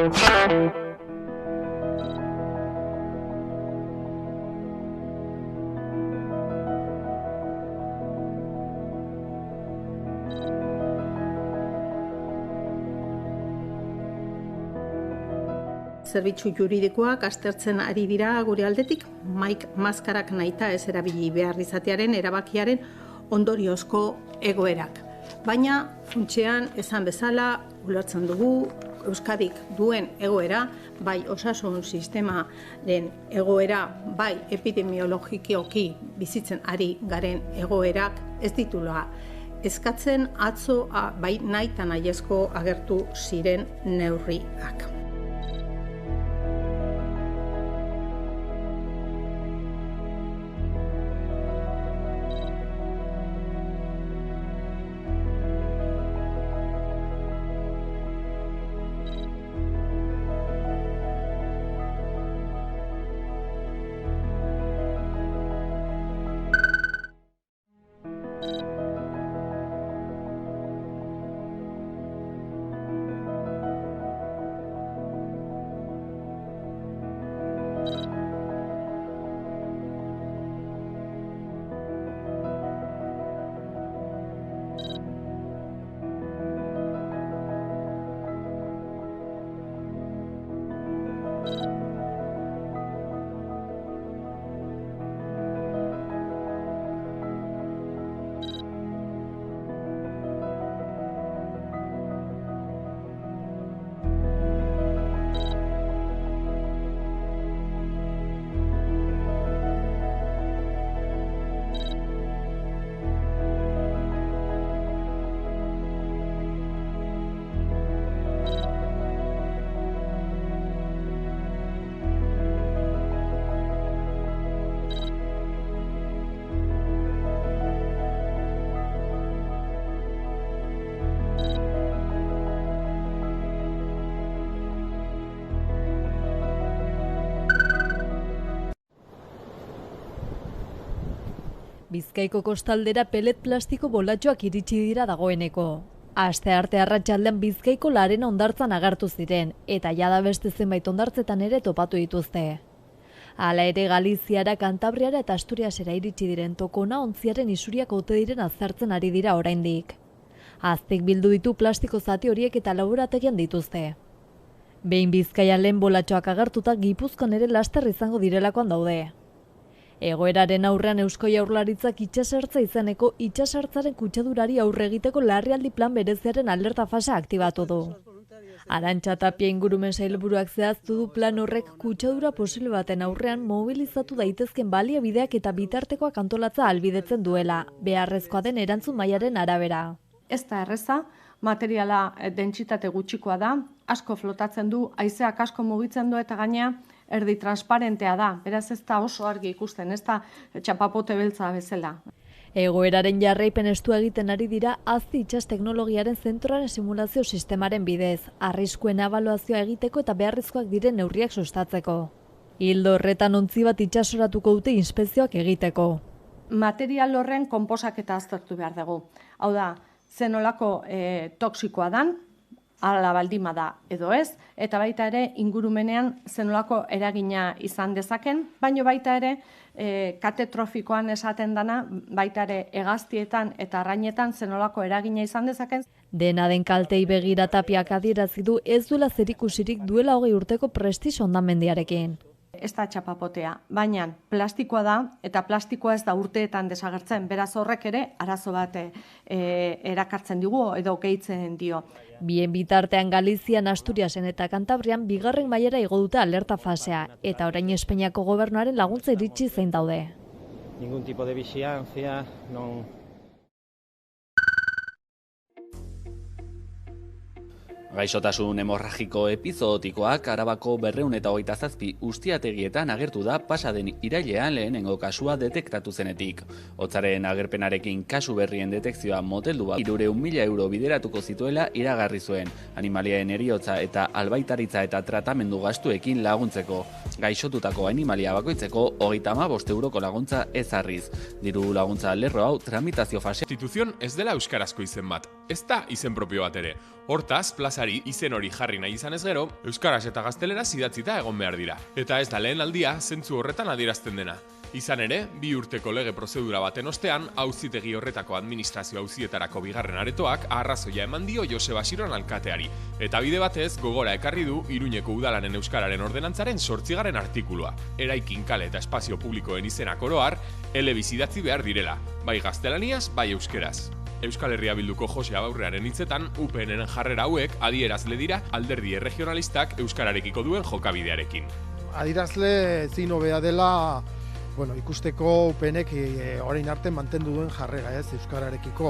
Zerbitzu juridikoak aztertzen ari dira gure aldetik, maskarak nahita ez erabili behar izatearen erabakiaren ondoriozko egoerak. Baina, funtsean, esan bezala, ulertzen dugu, Euskadik duen egoera, bai osasun sistemaren egoera, bai epidemiologikoki bizitzen ari garen egoerak ez ditula eskatzen atzo bai nahita nahiezko agertu ziren neurriak. Bizkaiko kostaldera pelet plastiko bolatxoak iritsi dira dagoeneko. Astearte arratsaldean Bizkaiko Larena hondartzan agertu ziren, eta jada beste zenbait hondartzetan ere topatu dituzte. Hala ere Galiziara, Kantabriara eta Asturiasera iritsi diren tokona ontziaren isuriak ote diren aztertzen ari dira oraindik. Aztek bildu ditu plastiko zati horiek eta laborategian dituzte. Behin Bizkaian lehen bolatxoak agertuta Gipuzkoan ere laster izango direlakoan daude. Egoeraren aurrean Eusko Jaurlaritzak itsasertza izeneko itsasertzaren kutsadurari aurre egiteko larrialdi plan bereziaren alerta fasa aktibatu du. Arantxa Tapia ingurumen sailburuak zehaztu du plan horrek kutsadura posible baten aurrean mobilizatu daitezken baliabideak eta bitartekoak antolatza ahalbidetzen duela, beharrezkoa den erantzun mailaren arabera. Ez da erreza, materiala dentsitate gutxikoa da, asko flotatzen du, haizeak asko mugitzen du eta gainea erdi transparentea da, beraz ez da oso argi ikusten, ez da txapapote beltza bezala. Egoeraren jarraipen estua egiten ari dira Azti itsas teknologiaren zentroaren simulazio sistemaren bidez, arriskuen ebaluazioa egiteko eta beharrezkoak diren neurriak sustatzeko. Ildo horretan ontzi bat itsasoratuko dute inspekzioak egiteko. Material horren konposaketa aztertu behar dugu. Hau da, zenolako toksikoa dan, ala baldima da edo ez, eta baita ere ingurumenean zenolako eragina izan dezaken, baino baita ere katetrofikoan esaten dana, baita ere hegaztietan eta arrainetan zenolako eragina izan dezaken. Dena den kaltei begira Tapiak adierazi du ez duela zerikusirik duela 20 urteko Prestige hondamendiarekin. Ez da txapapotea, baina plastikoa da eta plastikoa ez da urteetan desagertzen, beraz horrek ere arazo bat erakartzen digu edo gehitzen dio. Bien bitartean Galizian, Asturiasen eta Kantabrian bigarren mailara igo dute alerta fasea eta orain Espainiako gobernuaren laguntza iritsi zein daude. Ningún tipo de vigilancia, non. Gaixotasun hemorragiko epizootikoak Arabako 227 ustiategietan agertu da pasaden irailean lehenengo kasua detektatu zenetik. Hotzaren agerpenarekin kasu berrien detekzioa moteldu bat 300.000 euro bideratuko zituela iragarri zuen, animaliaen heriotza eta albaitaritza eta tratamendu gastuekin laguntzeko. Gaixotutako animalia bakoitzeko 35 euroko laguntza ezarriz. Diru laguntza lerro hau tramitazio fase. Instituzion ez dela euskarazko izen bat, ez da izen propio bat ere. Hortaz, plazari plazari izen hori jarri nahi izan ez gero, euskaraz eta gazteleraz idatzita egon behar dira. Eta ez da lehen aldia zentzu horretan adierazten dena. Izan ere, 2 urteko lege prozedura baten ostean, auzitegi horretako administrazio auzietarako bigarren aretoak arrazoia eman dio Joseba Xiron alkateari. Eta bide batez, gogora ekarri du Iruñeko udalanen euskararen ordenantzaren 8. artikulua. Eraikin kale eta espazio publikoen izenak oro har, elebiz idatzi behar direla, bai gaztelaniaz, bai euskeraz. Euskal Herria Bilduko Jose Abaurrearen hitzetan, UPNren jarrera hauek adierazle dira alderdi erregionalistak euskararekiko duen jokabidearekin. Adierazle ezin hobea dela ikusteko UPNek orain arte mantendu duen jarrera, euskararekiko.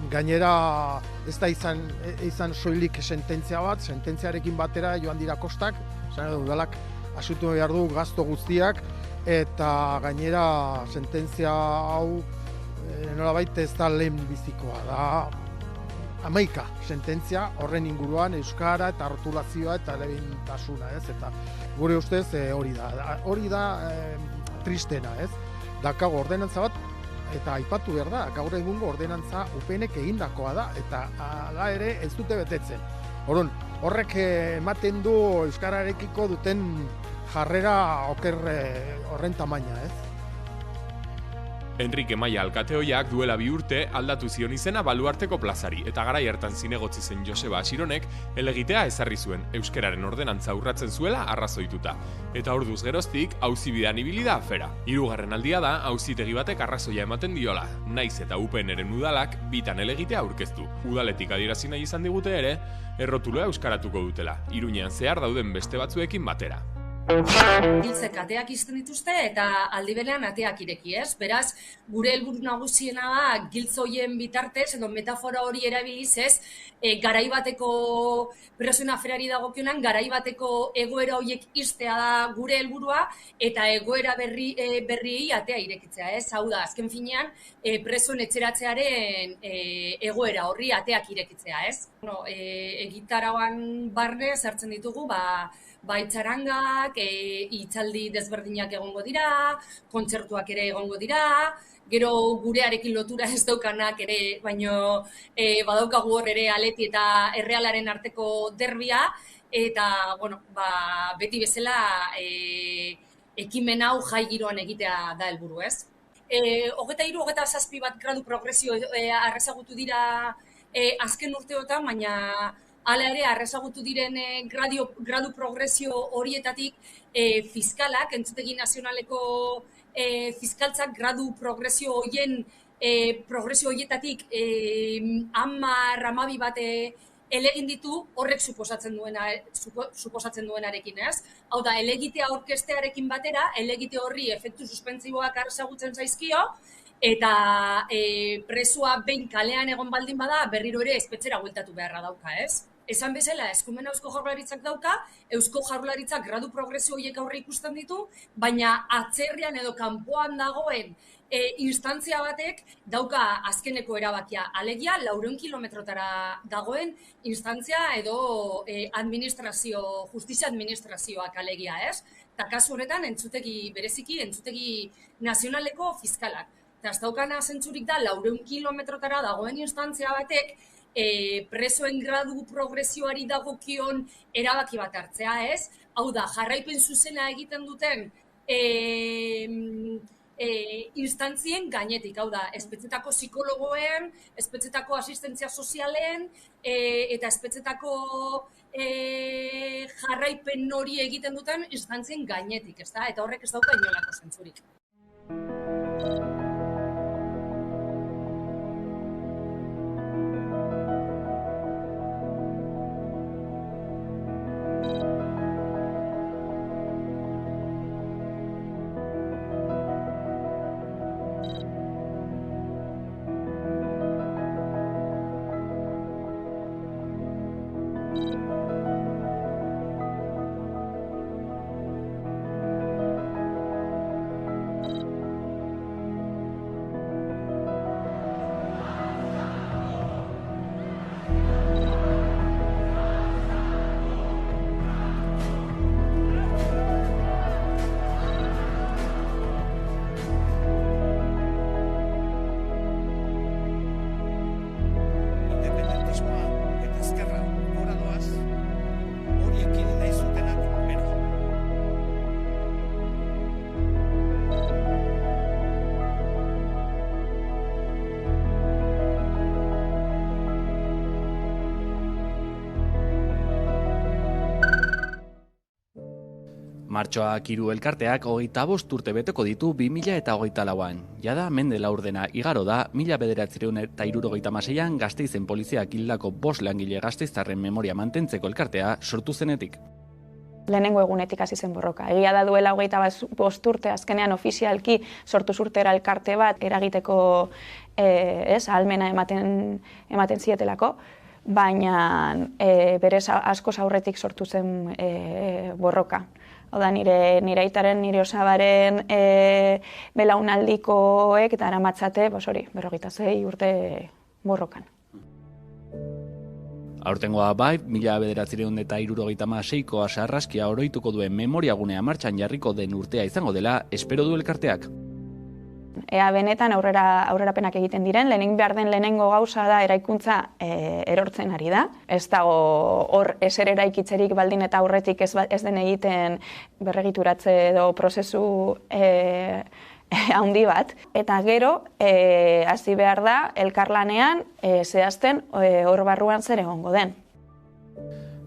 Gainera ez da izan soilik sententzia bat, sententziarekin batera joan dira kostak, udalak asutu behar du gasto guztiak, eta gainera sententzia hau nolabait ez da lehen bizikoa, da 11 sententzia horren inguruan euskara eta rotulazioa eta elebitasuna, eta gure ustez hori da tristena, Daukagu ordenantza bat, eta aipatu behar da, gaur egungo ordenantza UPNek egindakoa da, eta hala ere ez dute betetzen. Horrek ematen du euskararekiko duten jarrera oker horren tamaina, Enrique Maia alkateoiak duela 2 urte aldatu zion izena Baluarteko plazari, eta garai hartan zinegotzi zen Joseba Xironek helegitea ezarri zuen euskararen ordenantza urratzen zuela arrazoituta. Eta orduz geroztik auzibidean ibili da afera. 3. aldia da auzitegi batek arrazoia ematen diola, naiz eta UPNren udalak bitan helegitea aurkeztu. Udaletik adierazi nahi izan digute ere, errotulua euskaratuko dutela, Iruñean zehar dauden beste batzuekin batera. Giltzek ateak izten dituzte eta aldi berean ateak ireki, Beraz, gure helburu nagusiena da giltzoien bitartez edo metafora hori erabiliz, garai bateko presoen aferari dagokionan, garai bateko egoera horiek iztea da gure helburua eta egoera berriei atea irekitzea, Hau da, azken finean, presoen etxeratzearen egoera horri ateak irekitzea, Egitarauan barne sartzen ditugu, itxarangak, hitzaldi desberdinak egongo dira, kontzertuak ere egongo dira, gero gurearekin lotura ez daukanak ere, baino badaukagu hor ere Aleti eta Errealaren arteko derbia, eta, beti bezala ekimen hau jai giroan egitea da helburu, 23-27 gradu progresio arrezagutu dira azken urteotan, baina hala ere, arrezagutu diren gradu progresio horietatik fiskalak, entzutegi nazionaleko fiskaltzak gradu progresio horietatik 10-12 bat elegin ditu horrek suposatzen duenarekin, Hau da, elegitea aurkeztearekin batera, elegite horri efektu suspentsiboak arrezagutzen zaizkio, eta presua behin kalean egon baldin bada, berriro ere espetxera bueltatu beharra dauka, Esan bezala, eskumena Eusko Jaurlaritzak dauka, Eusko Jaurlaritzak gradu progresio horiek aurre ikusten ditu, baina atzerrian edo kanpoan dagoen instantzia batek dauka azkeneko erabakia. Alegia, 400 kilometrotara dagoen instantzia edo justizia administrazioak alegia, Eta kasu honetan, bereziki entzutegi nazionaleko fiskalak. Eta ez daukana zentzurik da, 400 kilometrotara dagoen instantzia batek, presoen gradu progresioari dagokion erabaki bat hartzea, Hau da, jarraipen zuzena egiten duten instantzien gainetik, hau da, espetxetako psikologoen, espetxetako asistentzia sozialen, eta espetxetako jarraipen hori egiten duten instantzien gainetik, eta horrek ez dauka inolako zentzurik. Martxoak 3 elkarteak 25 urte beteko ditu 2024an. Jada mende laurdena igaro da 1976an Gasteizen poliziak hildako 5 langile gasteiztarren memoria mantentzeko elkartea sortu zenetik. Lehenengo egunetik hasi zen borroka. Egia da duela 25 urte azkenean ofizialki sortu zurtera elkarte bat eragiteko ahalmena ematen zietelako, baina berez askoz aurretik sortu zen borroka. Oda nire aitaren, nire osabaren belaunaldikoek eta aramatzate, 56 urte borrokan. Aurtengoa bai, 1976ko sarraskia oroituko duen memoriagunea martxan jarriko den urtea izango dela, espero du elkarteak. Ea benetan aurrerapenak egiten diren, behar den lehenengo gauza da eraikuntza erortzen ari da. Ez dago hor eser eraikitzerik baldin eta aurretik ez den egiten berregituratze edo prozesu handi bat. Eta gero, hasi behar da, elkarlanean zehazten hor barruan zer egongo den.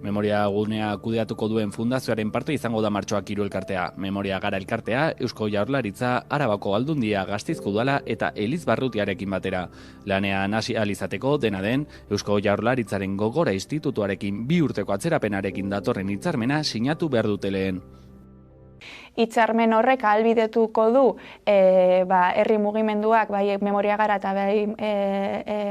Memoria gunea kudeatuko duen fundazioaren parte izango da Martxoak 3 elkartea. Memoria Gara elkartea, Eusko Jaurlaritza, Arabako Aldundia, Gasteizko Udala eta Elizbarrutiarekin batera. Lanean hasi ahal izateko dena den, Eusko Jaurlaritzaren Gogora Institutuarekin 2 urteko atzerapenarekin datorren hitzarmena sinatu behar dute lehen. Hitzarmen horrek ahalbidetuko du herri mugimenduak, bai Memoria Gara eta bai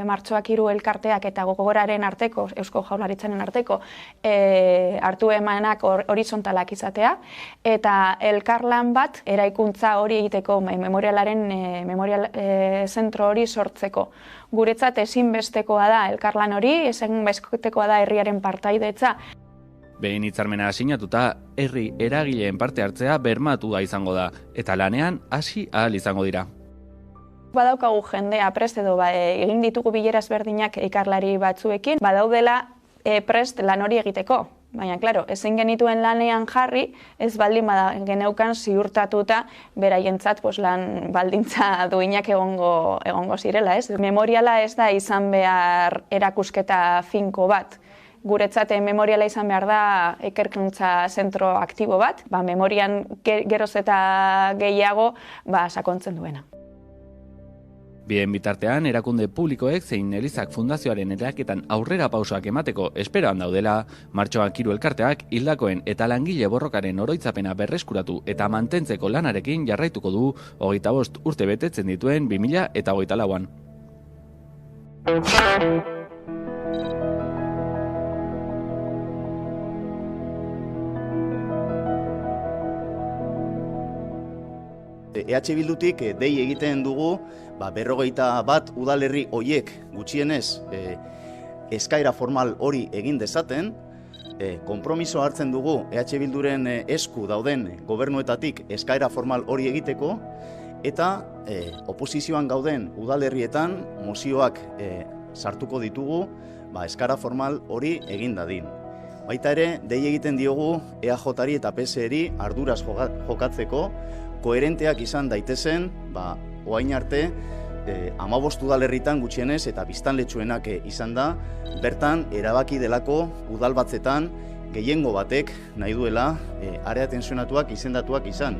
Martxoak 3 elkarteak eta Gogoraren arteko, Eusko Jaurlaritzaren arteko hartu emanak horizontalak izatea, eta elkarlan bat eraikuntza hori egiteko, memorial zentro hori sortzeko. Guretzat ezinbestekoa da elkarlan hori, ezinbestekoa da herriaren partaidetza. Behin hitzarmena sinatuta, herri eragileen parte hartzea bermatua izango da, eta lanean hasi ahal izango dira. Badaukagu jendea prest edo egin ditugu bileraz berdinak ikerlari batzuekin, badaudela prest lan hori egiteko. Baina, klaro, ezin genituen lanean jarri, ez baldin geneukan ziurtatuta beraientzat lan baldintza duinak egongo zirela, ez? Memoriala ez da izan behar erakusketa finko bat. Guretzat memoriala izan behar da ikerkuntza zentro aktibo bat, memorian geroz eta gehiago sakontzen duena. Bien bitartean, erakunde publikoek zein Elizak Fundazioaren eraketan aurrera pausoak emateko esperoan daudela, Martxoak 3 elkarteak hildakoen eta langile borrokaren oroitzapena berreskuratu eta mantentzeko lanarekin jarraituko du 25 urte betetzen dituen 2024an. EH Bildutik dei egiten dugu 51 udalerri hoiek gutxienez eskaera formal hori egin dezaten, konpromiso hartzen dugu EH Bilduren esku dauden gobernuetatik eskaera formal hori egiteko, eta oposizioan gauden udalerrietan mozioak sartuko ditugu eskaera formal hori egin dadin. Baita ere, dei egiten diogu EAJ-ari eta PSE-ri arduraz jokatzeko, koherenteak izan daitezen, orain arte, 15 udalerritan gutxienez eta biztanletxuenak izan da, bertan erabaki delako udalbatzetan gehiengo batek nahi duela area tensionatuak izendatuak izan.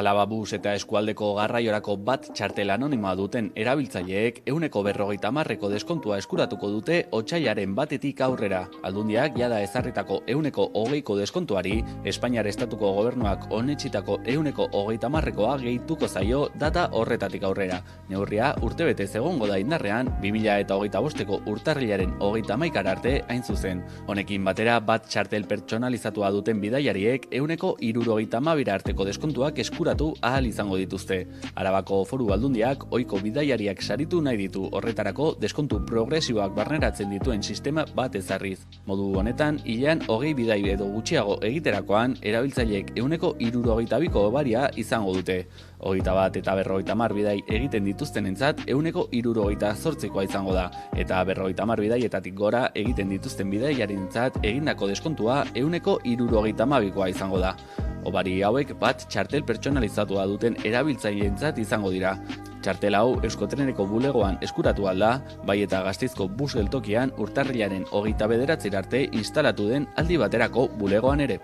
Alaba Bus eta eskualdeko garraiorako bat txartel anonimoa duten erabiltzaileek 50% deskontua eskuratuko dute otsailaren 1 aurrera. Aldundiak jada ezarritako 20% deskontuari Espainiar Estatuko Gobernuak onetsitako 20% gehituko zaio data horretatik aurrera. Neurria urtebete egongo da indarrean 2025ko urtarrilaren 31 arte hain zuzen. Honekin batera bat txartel pertsonalizatua duten bidaiariek 72% arteko deskontuak eskuratuko eskuratu ahal izango dituzte. Arabako Foru Aldundiak ohiko bidaiariak saritu nahi ditu horretarako deskontu progresiboak barneratzen dituen sistema bat ezarriz. Modu honetan, hilean 20 bidai edo gutxiago egiterakoan, erabiltzaileek 162ko baria izango dute. 21 eta 50 bidai egiten dituztenentzat 168koa izango da, eta 50 bidaietatik gora egiten dituzten bidaiarentzat egindako deskontua 172koa izango da. Hobari hauek bat txartel pertsonalizatua duten erabiltzaileentzat izango dira. Txartel hau Euskotreneko bulegoan eskuratu alda, bai eta Gasteizko bus geltokian urtarrilaren 29 arte instalatu den aldi baterako bulegoan ere.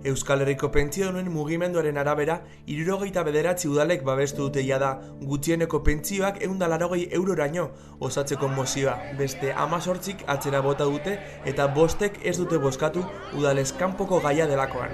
Euskal Herriko pentsiodunen mugimenduaren arabera, 79 udalek babestu dute jada gutxieneko pentsioak 180 euroraino osatzeko mozioa. Beste 18 atzera bota dute eta 5 ez dute bozkatu udalez kanpoko gaia delakoan.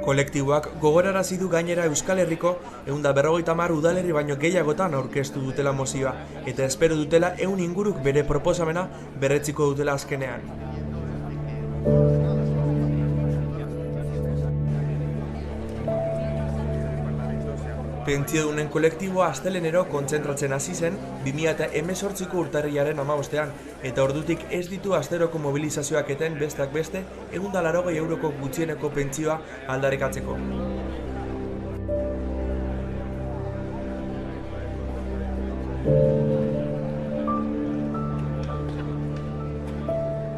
Kolektiboak gogorarazi du gainera Euskal Herriko 150 udalerri baino gehiagotan aurkeztu dutela mozioa, eta espero dutela 100 inguruk bere proposamena berretziko dutela azkenean. Pentsiodunen kolektiboa astelehenero kontzentratzen hasi zen 2018ko urtarrilaren 15ean, eta ordutik ez ditu asteroko mobilizazioak eten besteak beste 180 euroko gutxieneko pentsioa aldarrikatzeko.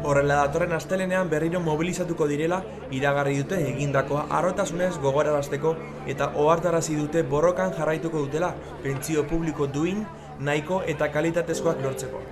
Horrela datorren astelehenean berriro mobilizatuko direla iragarri dute egindakoa harrotasunez gogorarazteko eta ohartarazi dute borrokan jarraituko dutela pentsio publiko duin, nahiko eta kalitatezkoak lortzeko.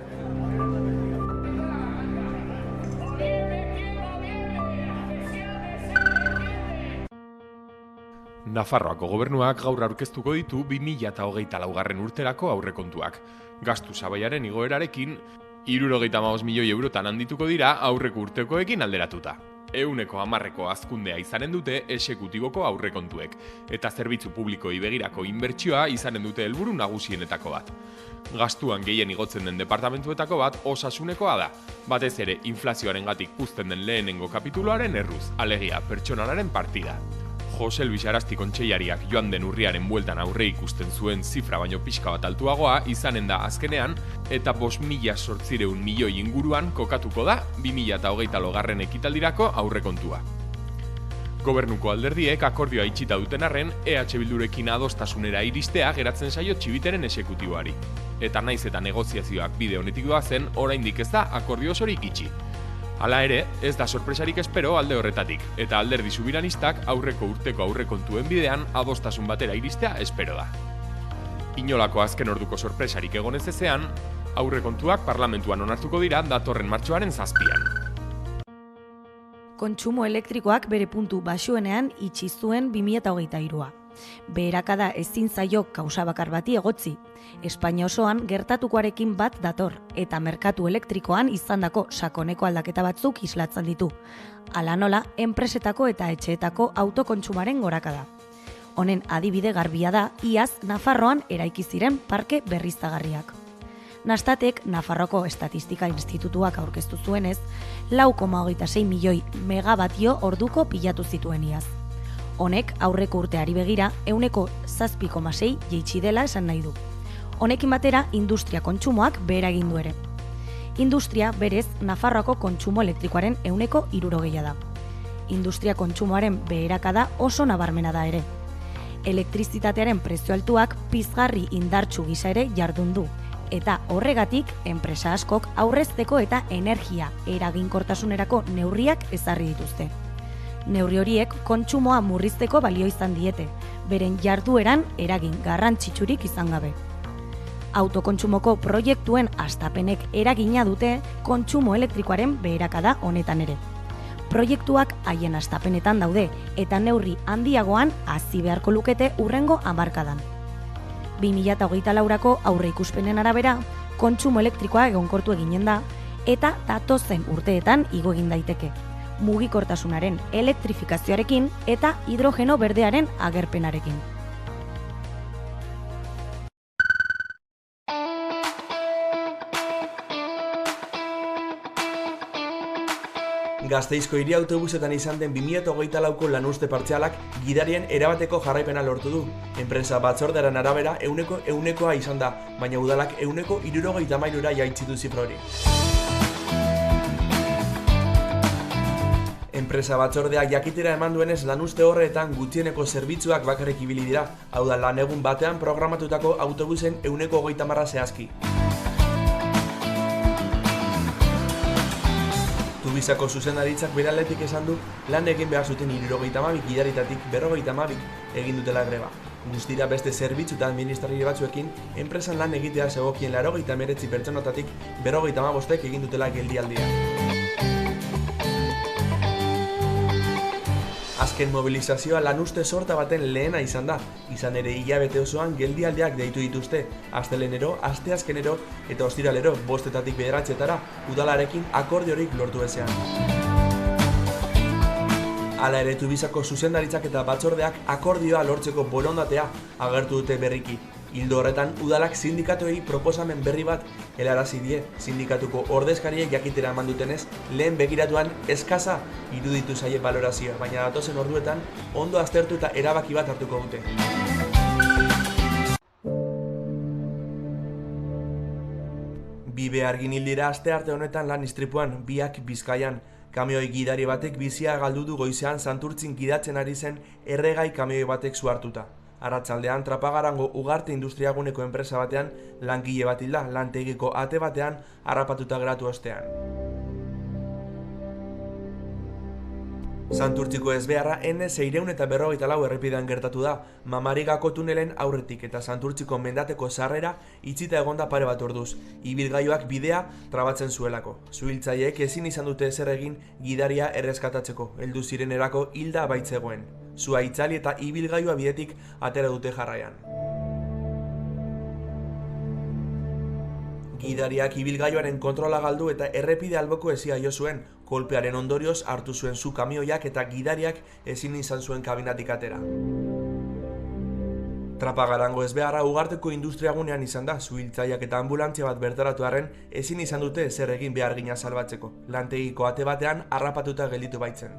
Nafarroako gobernuak gaur aurkeztuko ditu 2024 urterako aurrekontuak. Gastu sabaiaren igoerarekin 75 milioi eurotan handituko dira aurreko urtekoekin alderatuta. 110ko hazkundea izanen dute exekutiboko aurrekontuek, eta zerbitzu publikoi begirako inbertsioa izanen dute helburu nagusienetako bat. Gastuan gehien igotzen den departamentuetako bat osasunekoa da, batez ere inflazioarengatik puzten den lehenengo kapituluaren erruz, alegia pertsonalaren partida. Jose Luis Arasti kontseilariak joan den urriaren bueltan aurre ikusten zuen zifra baino pixka bat altuagoa izanen da azkenean, eta 5.800 milioi inguruan kokatuko da 2024 ekitaldirako aurrekontua. Gobernuko alderdiek akordioa itxita duten arren, EH Bildurekin adostasunera iristea geratzen zaio txibiteren exekutiboari. Eta naiz eta negoziazioak bide honetik doazen, oraindik ez da akordio osorik itxi. Hala ere, ez da sorpresarik espero alde horretatik, eta alderdi subiranistak aurreko urteko aurrekontuen bidean adostasun batera iristea espero da. Inolako azken orduko sorpresarik egonez ezean, aurrekontuak parlamentuan onartuko dira datorren martxoaren 7an. Kontsumo elektrikoak bere puntu baxuenean itxi zuen 2023a. Beherakada ezin zaio kausa bakar bati egotzi. Espainia osoan gertatukoarekin bat dator, eta merkatu elektrikoan izandako sakoneko aldaketa batzuk islatzen ditu. Hala nola, enpresetako eta etxeetako autokontsumaren gorakada. Honen adibide garbia da, iaz Nafarroan eraiki ziren parke berriztagarriak. Nastatek, Nafarroko Estatistika Institutuak aurkeztu zuenez, 4,26 milioi megabatio orduko pilatu zituen iaz. Honek aurreko urteari begira 7,6 jaitsi dela esan nahi du. Honekin batera, industria kontsumoak behera egin du ere. Industria, berez, Nafarroako kontsumo elektrikoaren 60% da. Industria kontsumoaren beherakada oso nabarmena da ere. Elektrizitatearen prezio altuak pizgarri indartsu gisa ere jardun du, eta horregatik enpresa askok aurrezteko eta energia eraginkortasunerako neurriak ezarri dituzte. Neurri horiek kontsumoa murrizteko balio izan diete, beren jardueran eragin garrantzitsurik izan gabe. Autokontsumoko proiektuen hastapenek eragina dute kontsumo elektrikoaren beherakada honetan ere. Proiektuak haien hastapenetan daude eta neurri handiagoan hazi beharko lukete hurrengo hamarkadan. 2024ko aurreikuspenen arabera, kontsumo elektrikoa egonkortu eginen da eta datozen urteetan igo egin daiteke. Mugikortasunaren elektrifikazioarekin eta hidrogeno berdearen agerpenarekin. Gasteizko hiri autobusetan izan den 2024ko lanuzte partzialak gidarien erabateko jarraipena lortu du. Enpresa batzordearen arabera ehunekoa izan da, baina udalak 73%ra jaitsi du zifra hori. Enpresa batzordeak jakitera eman duenez lanuzte horretan gutxieneko zerbitzuak bakarrik ibili dira, hau da lan egun batean programatutako autobusen 30% zehazki. Tubizako zuzendaritzak bere aldetik esan du lan egin behar zuten 72 gidaritatik 52 egin dutela greba. Guztira beste zerbitzu eta administrarile batzuekin enpresan lan egitea zegokien 89 pertsonatatik 55 egin dutela geldialdia. Azken mobilizazioa lanuzte sorta baten lehena izan da, izan ere hilabete osoan geldialdiak deitu dituzte, astelenero, asteazkenero eta ostiralero 5-etatik 9-etara udalarekin akordiorik lortu ezean. Hala ere Tubizako zuzendaritzak eta batzordeak akordioa lortzeko borondatea agertu dute berriki. Ildo horretan, udalak sindikatuei proposamen berri bat helarazi die. Sindikatuko ordezkariek jakitera eman dutenez, lehen begiratuan eskasa iruditu zaie balorazioa, baina datozen orduetan ondo aztertu eta erabaki bat hartuko dute. Bi behargin hil dira astearte honetan lan istripuan, biak Bizkaian. Kamioi gidari batek bizia galdu du goizean Santurtzin gidatzen ari zen erregai kamioi batek su hartuta. Arratsaldean Trapagarango Ugarte Industriaguneko enpresa batean langile bat hilda, lantegiko ate batean harrapatuta geratu ostean. Santurtziko ezbeharra N654 errepidean gertatu da, Mamarigako tunelen aurretik eta Santurtziko mendateko sarrera itxita egonda pare bat orduz, ibilgailuak bidea trabatzen zuelako. Suhiltzaileek ezin izan dute ezer egin gidaria erreskatatzeko, heldu zirenerako hilda baitzegoen. Sua itzali eta ibilgailua bidetik atera dute jarraian. Gidariak ibilgailuaren kontrola galdu eta errepide alboko ezia jo zuen, kolpearen ondorioz hartu zuen su kamioiak eta gidariak ezin izan zuen kabinatik atera. Trapagarango ezbeharra Ugarteko industriagunean izan da, suhiltzaileak eta ambulantzia bat bertaratu arren ezin izan dute zer egin behargina salbatzeko. Lantegiko ate batean harrapatuta gelditu baitzen.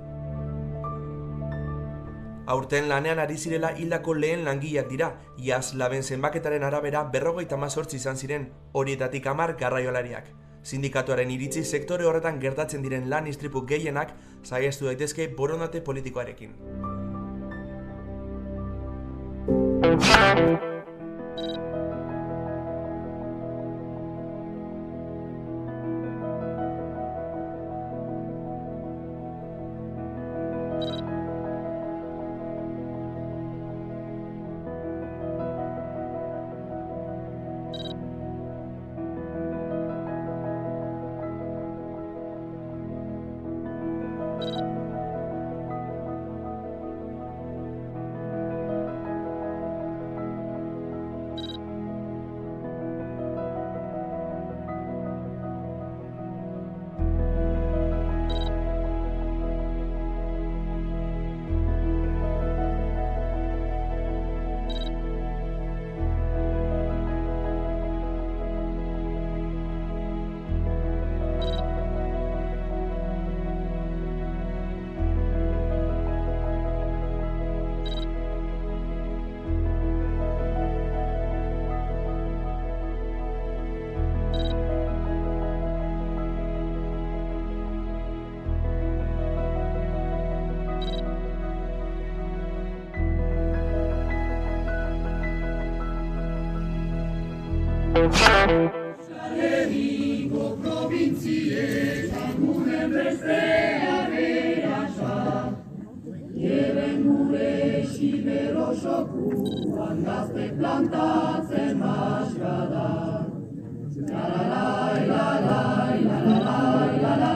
Aurten lanean ari zirela hildako lehen langileak dira, iaz laben zenbaketaren arabera 58 izan ziren, horietatik 10 garraiolariak. Sindikatuaren iritzi sektore horretan gertatzen diren lan istripu gehienak saihestu daitezke borondate politikoarekin. Zaregiko provintzietan guren bestea berasa, Jeben gure siberosokuan gazte plantatzen maskada. La la la la la la la la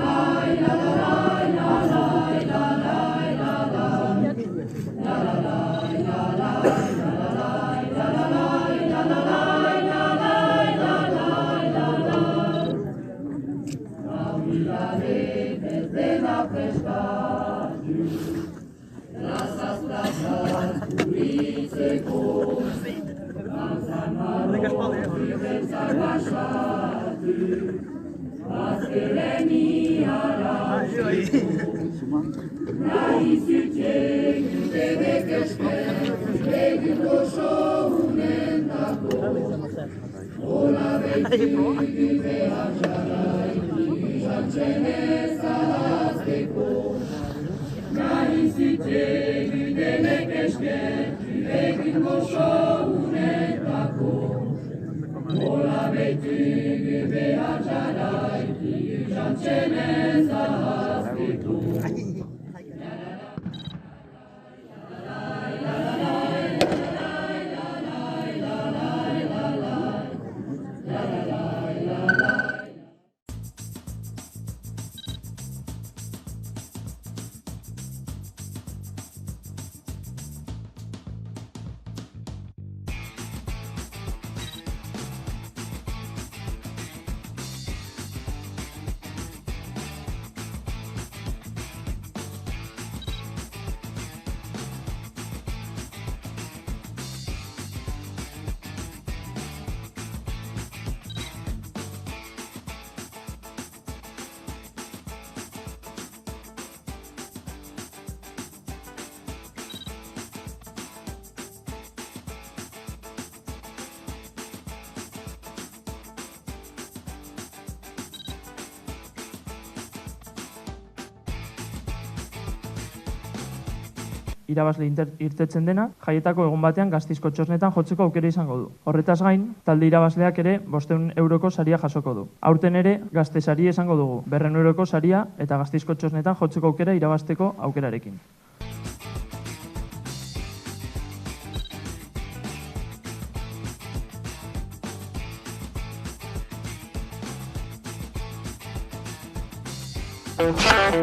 irabazle irtetzen dena, jaietako egun batean Gasteizko txosnetan jotzeko aukera izango du. Horretaz gain, talde irabazleak ere 500 euroko saria jasoko du. Aurten ere, Gazte saria izango dugu, 200 euroko saria eta Gasteizko txosnetan jotzeko aukera irabazteko aukerarekin.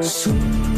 Soon